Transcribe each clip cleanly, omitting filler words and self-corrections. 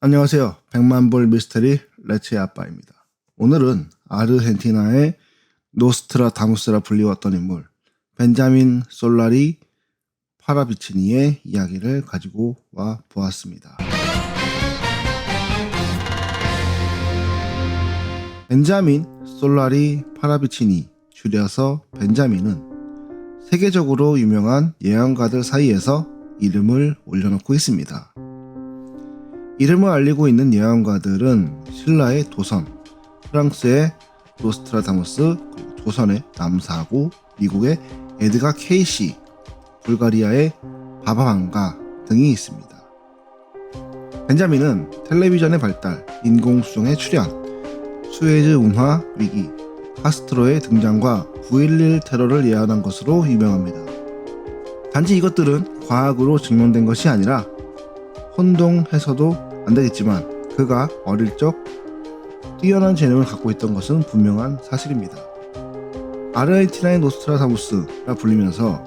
안녕하세요. 백만불 미스터리 레츠의 아빠입니다. 오늘은 아르헨티나의 노스트라다무스라 불리웠던 인물 벤자민 솔라리 파라비치니의 이야기를 가지고 와 보았습니다. 벤자민 솔라리 파라비치니, 줄여서 벤자민은 세계적으로 유명한 예언가들 사이에서 이름을 올려놓고 있습니다. 이름을 알리고 있는 예언가들은 신라의 도선, 프랑스의 노스트라다무스, 그리고 조선의 남사고, 미국의 에드가 케이시, 불가리아의 바바방가 등이 있습니다. 벤자민은 텔레비전의 발달, 인공수정의 출현, 수에즈 운하 위기, 카스트로의 등장과 9.11 테러를 예언한 것으로 유명합니다. 단지 이것들은 과학으로 증명된 것이 아니라 혼동해서도 안되겠지만 그가 어릴 적 뛰어난 재능을 갖고 있던 것은 분명한 사실입니다. 아르헨티나의 노스트라다무스라 불리면서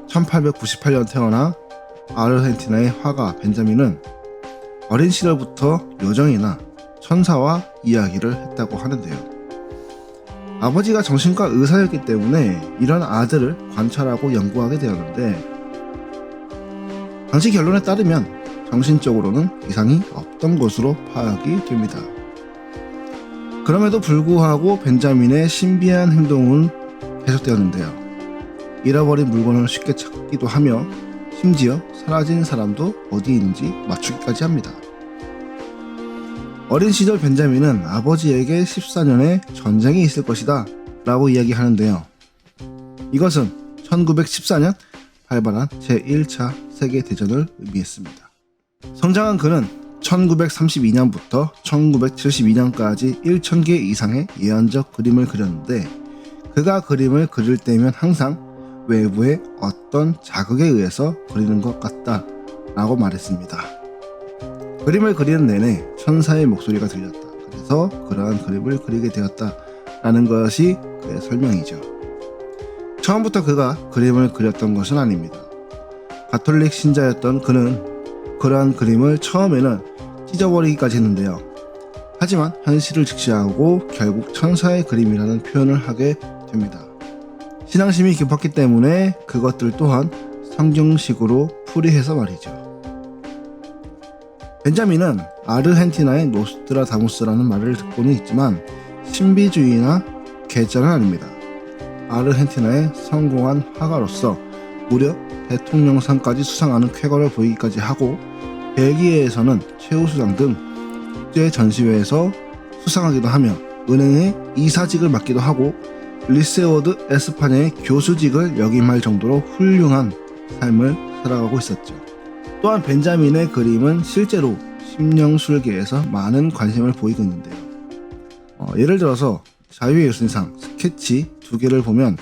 1898년 태어나 아르헨티나의 화가 벤자민은 어린 시절부터 요정이나 천사와 이야기를 했다고 하는데요. 아버지가 정신과 의사였기 때문에 이런 아들을 관찰하고 연구하게 되었는데, 당시 결론에 따르면 정신적으로는 이상이 없던 것으로 파악이 됩니다. 그럼에도 불구하고 벤자민의 신비한 행동은 계속되었는데요. 잃어버린 물건을 쉽게 찾기도 하며 심지어 사라진 사람도 어디 있는지 맞추기까지 합니다. 어린 시절 벤자민은 아버지에게 14년의 전쟁이 있을 것이다 라고 이야기하는데요. 이것은 1914년 발발한 제1차 세계대전을 의미했습니다. 성장한 그는 1932년부터 1972년까지 1000개 이상의 예언적 그림을 그렸는데, 그가 그림을 그릴 때면 항상 외부의 어떤 자극에 의해서 그리는 것 같다 라고 말했습니다. 그림을 그리는 내내 천사의 목소리가 들렸다. 그래서 그러한 그림을 그리게 되었다 라는 것이 그의 설명이죠. 처음부터 그가 그림을 그렸던 것은 아닙니다. 가톨릭 신자였던 그는 그러한 그림을 처음에는 찢어버리기까지 했는데요. 하지만 현실을 직시하고 결국 천사의 그림이라는 표현을 하게 됩니다. 신앙심이 깊었기 때문에 그것들 또한 성경식으로 풀이해서 말이죠. 벤자민은 아르헨티나의 노스트라다무스라는 말을 듣고는 있지만 신비주의나 계자는 아닙니다. 아르헨티나의 성공한 화가로서 무려 대통령상까지 수상하는 쾌거를 보이기까지 하고, 벨기에에서는 최우수상 등 국제 전시회에서 수상하기도 하며 은행의 이사직을 맡기도 하고 리세오 드 에스파냐의 교수직을 역임할 정도로 훌륭한 삶을 살아가고 있었죠. 또한 벤자민의 그림은 실제로 심령술계에서 많은 관심을 보이고 있는데요. 예를 들어서 자유의 예술상 스케치 2개를 보면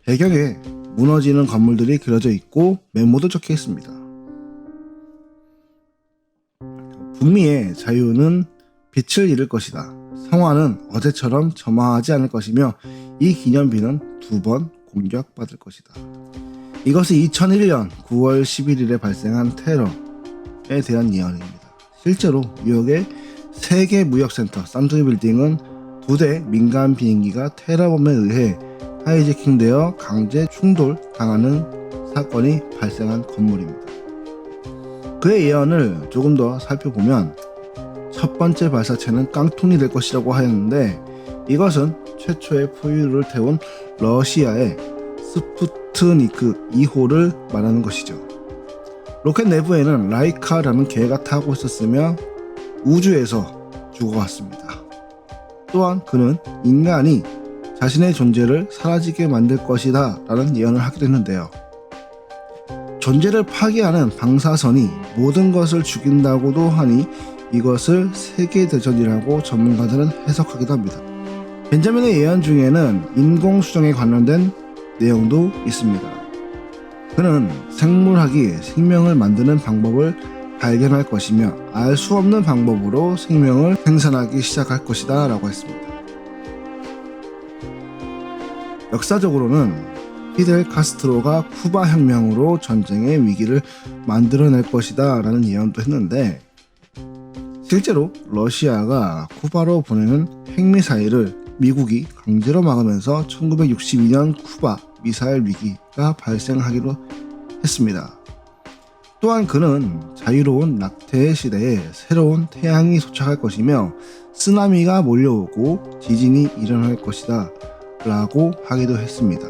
배경에 무너지는 건물들이 그려져 있고 메모도 적혀 있습니다. 북미의 자유는 빛을 잃을 것이다. 성화는 어제처럼 점화하지 않을 것이며 이 기념비는 2번 공격받을 것이다. 이것이 2001년 9월 11일에 발생한 테러에 대한 예언입니다. 실제로 뉴욕의 세계 무역센터 썬트리 빌딩은 2대 민간 비행기가 테러범에 의해 하이제킹되어 강제 충돌 당하는 사건이 발생한 건물입니다. 그의 예언을 조금 더 살펴보면 첫 번째 발사체는 깡통이 될 것이라고 하였는데, 이것은 최초의 포유류를 태운 러시아의 스푸트니크 2호를 말하는 것이죠. 로켓 내부에는 라이카라는 개가 타고 있었으며 우주에서 죽어갔습니다. 또한 그는 인간이 자신의 존재를 사라지게 만들 것이다 라는 예언을 하기도 했는데요. 존재를 파괴하는 방사선이 모든 것을 죽인다고도 하니 이것을 세계대전이라고 전문가들은 해석하기도 합니다. 벤자민의 예언 중에는 인공수정에 관련된 내용도 있습니다. 그는 생물학이 생명을 만드는 방법을 발견할 것이며 알 수 없는 방법으로 생명을 생산하기 시작할 것이다 라고 했습니다. 역사적으로는 피델 카스트로가 쿠바 혁명으로 전쟁의 위기를 만들어낼 것이다 라는 예언도 했는데, 실제로 러시아가 쿠바로 보내는 핵미사일을 미국이 강제로 막으면서 1962년 쿠바 미사일 위기가 발생하기도 했습니다. 또한 그는 자유로운 낙태의 시대에 새로운 태양이 도착할 것이며 쓰나미가 몰려오고 지진이 일어날 것이다 라고 하기도 했습니다.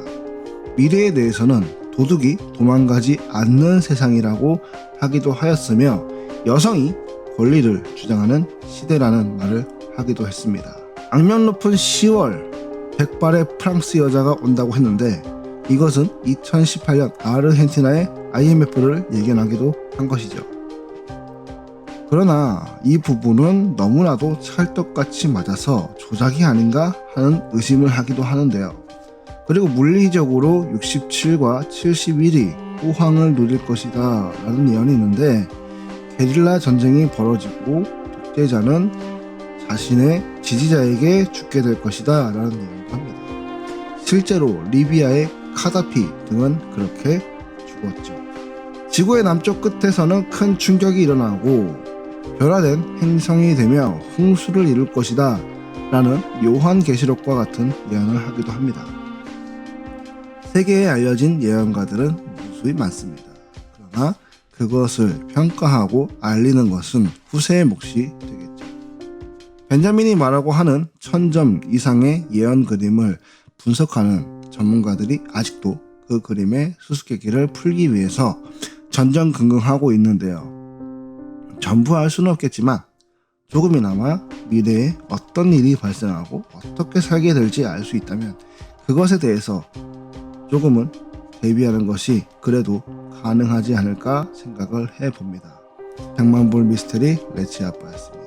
미래에 대해서는 도둑이 도망가지 않는 세상이라고 하기도 하였으며 여성이 권리를 주장하는 시대라는 말을 하기도 했습니다. 악명 높은 10월 100발의 프랑스 여자가 온다고 했는데 이것은 2018년 아르헨티나의 IMF를 예견하기도 한 것이죠. 그러나 이 부분은 너무나도 찰떡같이 맞아서 조작이 아닌가 하는 의심을 하기도 하는데요. 그리고 물리적으로 67과 71이 호황을 누릴 것이다 라는 예언이 있는데 게릴라 전쟁이 벌어지고 독재자는 자신의 지지자에게 죽게 될 것이다 라는 예언도 합니다. 실제로 리비아의 카다피 등은 그렇게 죽었죠. 지구의 남쪽 끝에서는 큰 충격이 일어나고 변화된 행성이 되며 홍수를 이룰 것이다 라는 요한계시록과 같은 예언을 하기도 합니다. 세계에 알려진 예언가들은 무수히 많습니다. 그러나 그것을 평가하고 알리는 것은 후세의 몫이 되겠죠. 벤자민이 말하고 하는 1000점 이상의 예언 그림을 분석하는 전문가들이 아직도 그 그림의 수수께끼를 풀기 위해서 전전긍긍하고 있는데요. 전부 알 수는 없겠지만 조금이나마 미래에 어떤 일이 발생하고 어떻게 살게 될지 알 수 있다면 그것에 대해서 조금은 대비하는 것이 그래도 가능하지 않을까 생각을 해봅니다. 백만불 미스테리 레츠아빠였습니다.